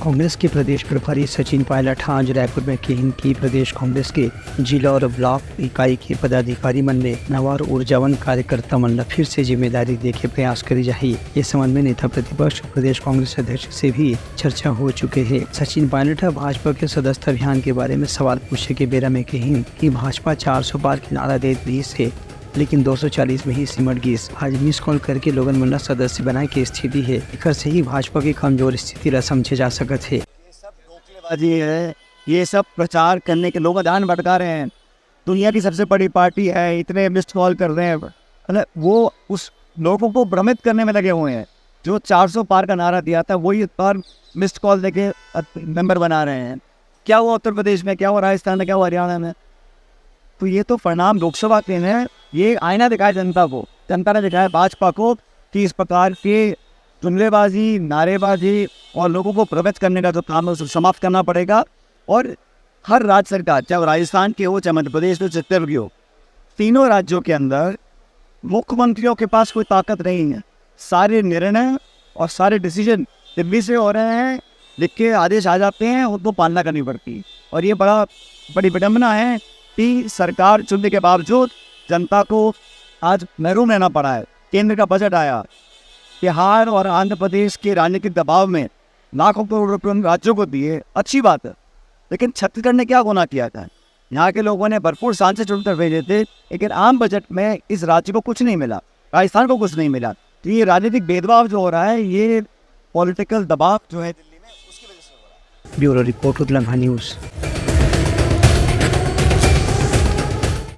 कांग्रेस के प्रदेश प्रभारी सचिन पायलट आज रायपुर में कहीं कि प्रदेश कांग्रेस के जिला और ब्लॉक इकाई के पदाधिकारी मन में नवार ऊर्जावन कार्यकर्ता मन ला फिर से जिम्मेदारी देके प्रयास करी जाही। इस संबंध में नेता प्रतिपक्ष प्रदेश कांग्रेस अध्यक्ष से भी चर्चा हो चुके हैं। सचिन पायलट भाजपा के सदस्य अभियान के बारे में सवाल पूछे के बेरा में कहीं कि भाजपा 400 पार की नारा दे रही है, लेकिन 240 में ही सिमट गई। आज मिस कॉल करके लोगन मन सदस्य बनाए की स्थिति है, एक से ही भाजपा की कमजोर स्थिति ला समझे जा सकत है। ये सब धोखेबाजी है, ये सब प्रचार करने के लोग ध्यान भटका रहे हैं। दुनिया की सबसे बड़ी पार्टी है, इतने मिस्ड कॉल कर रहे हैं, मतलब वो उस लोगों को भ्रमित करने में लगे हुए हैं। जो 400 पार का नारा दिया था वही इस बार मिस्ड कॉल देके मेंबर बना रहे हैं। क्या हुआ उत्तर प्रदेश में, क्या हुआ राजस्थान में, क्या हुआ हरियाणा में? तो ये तो परिणाम लोकसभा के हैं। ये आईना दिखाया जनता को, जनता ने दिखाया भाजपा को कि इस प्रकार के जुमलेबाजी, नारेबाजी और लोगों को प्रभावित करने का जो काम है उसे समाप्त करना पड़ेगा। और हर राज्य सरकार, चाहे राजस्थान की हो, चाहे मध्य प्रदेश हो, छत्तीसगढ़ की हो, तीनों राज्यों के अंदर मुख्यमंत्रियों के पास कोई ताकत नहीं है। सारे निर्णय और सारे डिसीजन दिल्ली से हो रहे हैं, लिख के आदेश आ जाते हैं, उनको पालना करनी पड़ती है। और ये बड़ी विडम्बना है कि सरकार चुनने के बावजूद जनता को आज महरूम रहना पड़ा है। केंद्र का बजट आया, बिहार और आंध्र प्रदेश के राजनीतिक दबाव में लाखों करोड़ रुपये राज्यों को दिए, अच्छी बात है, लेकिन छत्तीसगढ़ ने क्या गुनाह किया था? यहाँ के लोगों ने भरपूर सांसद चुनकर भेजे थे, लेकिन आम बजट में इस राज्य को कुछ नहीं मिला, राजस्थान को कुछ नहीं मिला। तो ये राजनीतिक भेदभाव जो हो रहा है, ये पॉलिटिकल दबाव जो है दिल्ली में, उसकी वजह से हो रहा है। ब्यूरो रिपोर्ट उदलंघा न्यूज़।